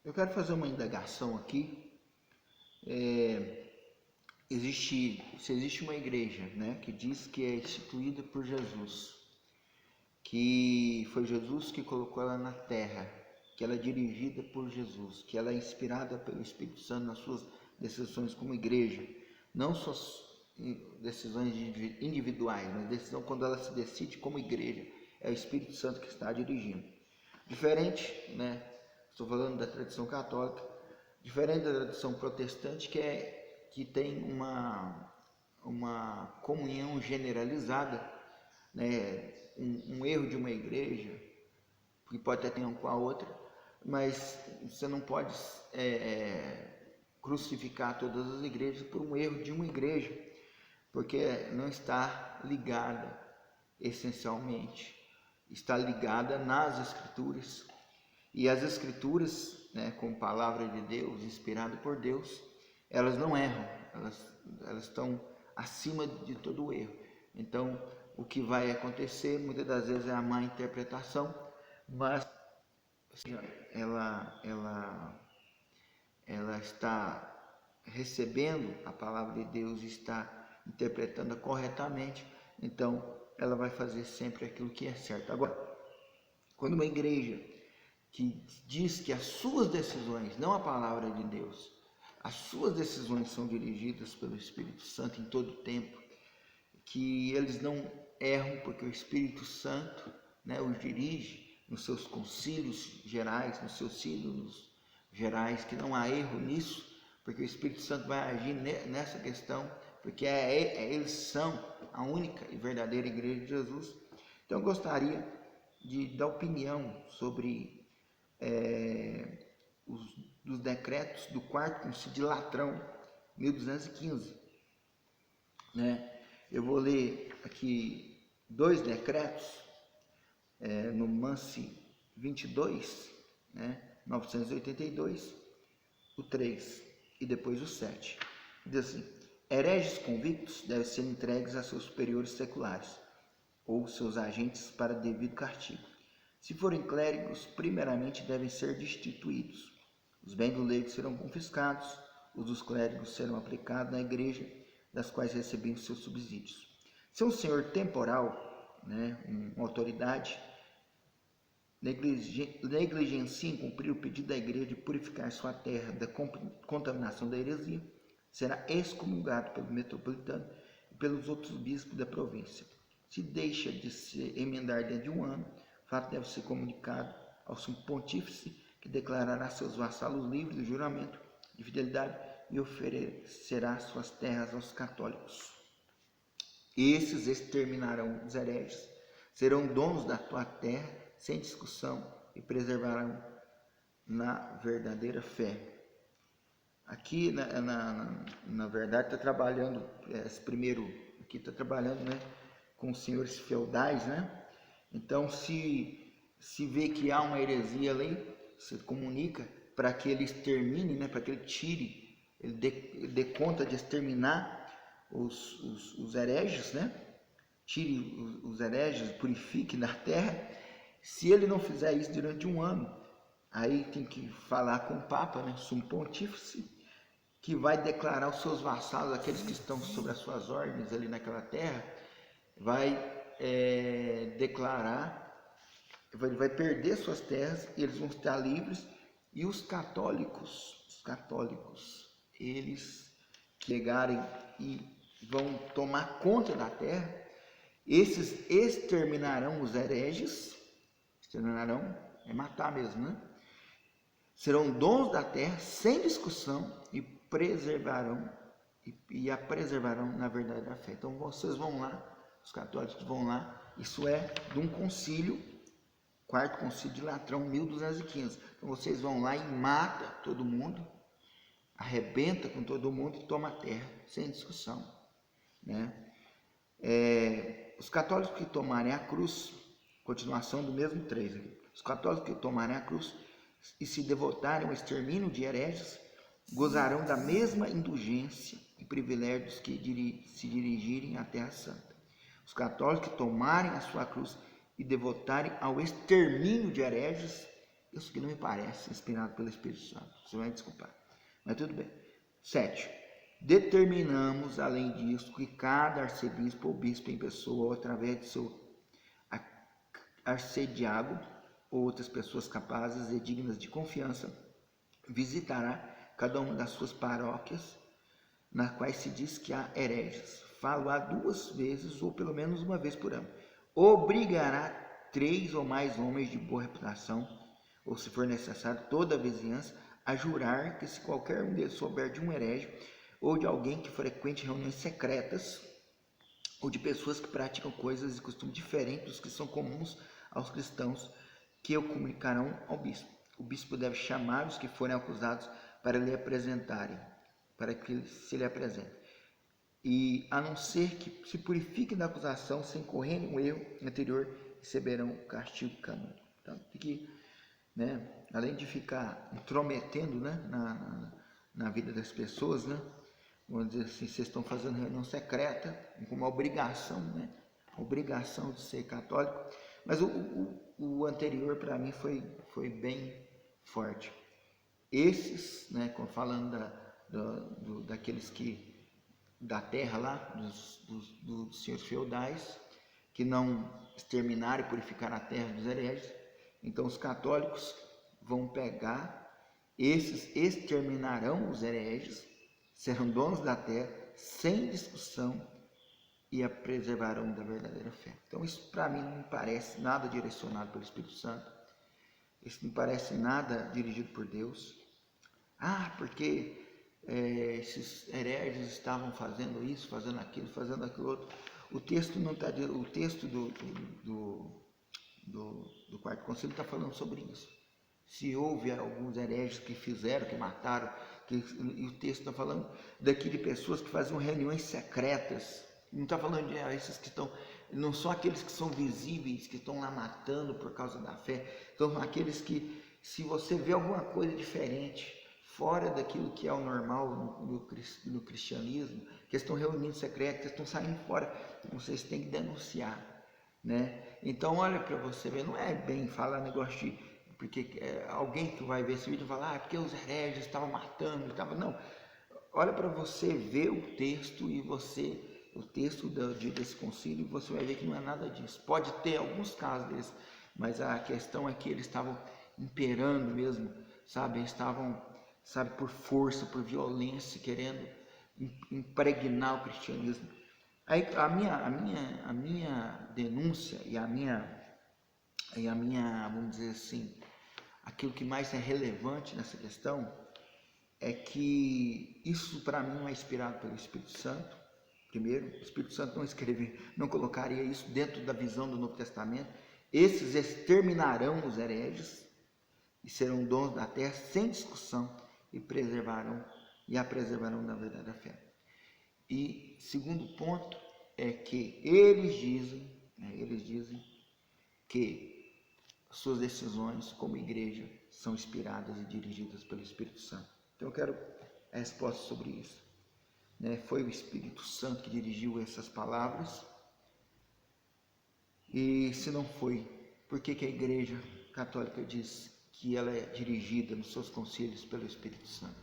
Eu quero fazer uma indagação aqui. Se existe uma igreja, né, que diz que é instituída por Jesus, que foi Jesus que colocou ela na terra, que ela é dirigida por Jesus, que ela é inspirada pelo Espírito Santo nas suas decisões como igreja, não só decisões individuais, mas decisão quando ela se decide como igreja, é o Espírito Santo que está dirigindo. Diferente, né? Estou falando da tradição católica, diferente da tradição protestante, que tem uma comunhão generalizada, né? Um erro de uma igreja, que pode até ter um com a outra, mas você não pode crucificar todas as igrejas por um erro de uma igreja, porque não está ligada essencialmente, está ligada nas Escrituras. E as Escrituras, né, como palavra de Deus, inspirada por Deus, elas não erram, elas estão acima de todo o erro. Então, o que vai acontecer muitas das vezes é a má interpretação, mas ela está recebendo a palavra de Deus e está interpretando corretamente, então ela vai fazer sempre aquilo que é certo. Agora, quando uma igreja que diz que as suas decisões, não a palavra de Deus, as suas decisões são dirigidas pelo Espírito Santo em todo o tempo, que eles não erram porque o Espírito Santo, né, os dirige nos seus concílios gerais, nos seus sínodos gerais, que não há erro nisso, porque o Espírito Santo vai agir nessa questão, porque eles são a única e verdadeira igreja de Jesus. Então eu gostaria de dar opinião sobre dos decretos do quarto concílio de Latrão, 1215, né? Eu vou ler aqui dois decretos, no Mansi 22, né? 982, o 3 e depois o 7. Diz assim: hereges convictos devem ser entregues a seus superiores seculares ou seus agentes para devido castigo. Se forem clérigos, primeiramente devem ser destituídos. Os bens do leigo serão confiscados, os dos clérigos serão aplicados na igreja, das quais recebem os seus subsídios. Se um senhor temporal, né, uma autoridade, negligencia em cumprir o pedido da igreja de purificar sua terra da contaminação da heresia, será excomungado pelo metropolitano e pelos outros bispos da província. Se deixa de se emendar dentro de um ano, o fato deve ser comunicado ao sumo pontífice, que declarará seus vassalos livres do juramento de fidelidade e oferecerá suas terras aos católicos. Esses exterminarão os hereges, serão donos da tua terra sem discussão e preservarão na verdadeira fé. Aqui, na verdade, está trabalhando, esse primeiro aqui está trabalhando, né, com os senhores feudais, né? Então, se vê que há uma heresia ali, se comunica para que ele extermine, né, para que ele tire, ele dê conta de exterminar os hereges, né? Tire os hereges, purifique da terra. Se ele não fizer isso durante um ano, aí tem que falar com o Papa, né, sumo pontífice, que vai declarar os seus vassalos, aqueles que estão sob as suas ordens ali naquela terra, vai declarar, vai perder suas terras e eles vão estar livres. E os católicos, eles que chegarem e vão tomar conta da terra, esses exterminarão os hereges, exterminarão, é matar mesmo, né? Serão donos da terra sem discussão e preservarão a preservarão na verdade da fé. Então vocês vão lá, os católicos vão lá, isso é de um concílio, quarto concílio de Latrão, 1215. Então vocês vão lá e mata todo mundo, arrebenta com todo mundo e toma a terra sem discussão, né? Os católicos que tomarem a cruz, continuação do mesmo 3 aqui, os católicos que tomarem a cruz e se devotarem ao extermínio de hereges, gozarão da mesma indulgência e privilégios que se dirigirem à Terra Santa. Os católicos que tomarem a sua cruz e devotarem ao extermínio de hereges Isso que não me parece inspirado pelo Espírito Santo. Você vai me desculpar. Mas tudo bem. 7. Determinamos, além disso, que cada arcebispo ou bispo em pessoa, ou através de seu arcediago, ou outras pessoas capazes e dignas de confiança, visitará cada uma das suas paróquias, nas quais se diz que há hereges. Falo-á 2 vezes, ou pelo menos uma vez por ano. Obrigará 3 ou mais homens de boa reputação, ou se for necessário, toda a vizinhança, a jurar que se qualquer um deles souber de um herege, ou de alguém que frequente reuniões secretas, ou de pessoas que praticam coisas e costumes diferentes dos que são comuns aos cristãos, que o comunicarão ao bispo. O bispo deve chamar os que forem acusados para lhe apresentarem, para que se lhe apresente. E a não ser que se purifiquem da acusação sem correr um erro anterior, receberão castigo canônico. Então, fique, além de ficar intrometendo, na vida das pessoas, vamos dizer assim, vocês estão fazendo reunião secreta, com uma obrigação, obrigação de ser católico, mas o anterior para mim foi bem forte. Esses, falando daqueles que, da terra lá, dos senhores feudais, que não exterminaram e purificaram a terra dos hereges, então os católicos vão pegar, esses exterminarão os hereges, serão donos da terra, sem discussão, e a preservarão da verdadeira fé. Então isso para mim não me parece nada direcionado pelo Espírito Santo, isso não me parece nada dirigido por Deus. Porque esses hereges estavam fazendo isso, fazendo aquilo outro. O texto não está, o texto do quarto concílio está falando sobre isso. Se houve alguns hereges que fizeram, que mataram, e o texto está falando daqui de pessoas que faziam reuniões secretas. Não está falando de esses que estão, não são aqueles que são visíveis, que estão lá matando por causa da fé. Então, aqueles que, se você vê alguma coisa diferente, fora daquilo que é o normal no cristianismo, que estão reunindo secretos, estão saindo fora, vocês têm que denunciar, Então, olha para você ver, não é bem falar negócio de, porque alguém que vai ver esse vídeo vai falar, porque os hereges estavam matando, não. Olha para você ver o texto o texto desse concílio, e você vai ver que não é nada disso. Pode ter alguns casos deles, mas a questão é que eles estavam imperando mesmo, eles estavam, por força, por violência, querendo impregnar o cristianismo. Aí a minha denúncia e a minha, vamos dizer assim, aquilo que mais é relevante nessa questão é que isso para mim não é inspirado pelo Espírito Santo. Primeiro, o Espírito Santo não colocaria isso dentro da visão do Novo Testamento. Esses exterminarão os hereges e serão donos da terra sem discussão e a preservarão da verdadeira fé. E segundo ponto é que eles dizem que suas decisões como igreja são inspiradas e dirigidas pelo Espírito Santo. Então eu quero a resposta sobre isso. Foi o Espírito Santo que dirigiu essas palavras? E se não foi, por que a Igreja Católica diz que ela é dirigida nos seus concílios pelo Espírito Santo?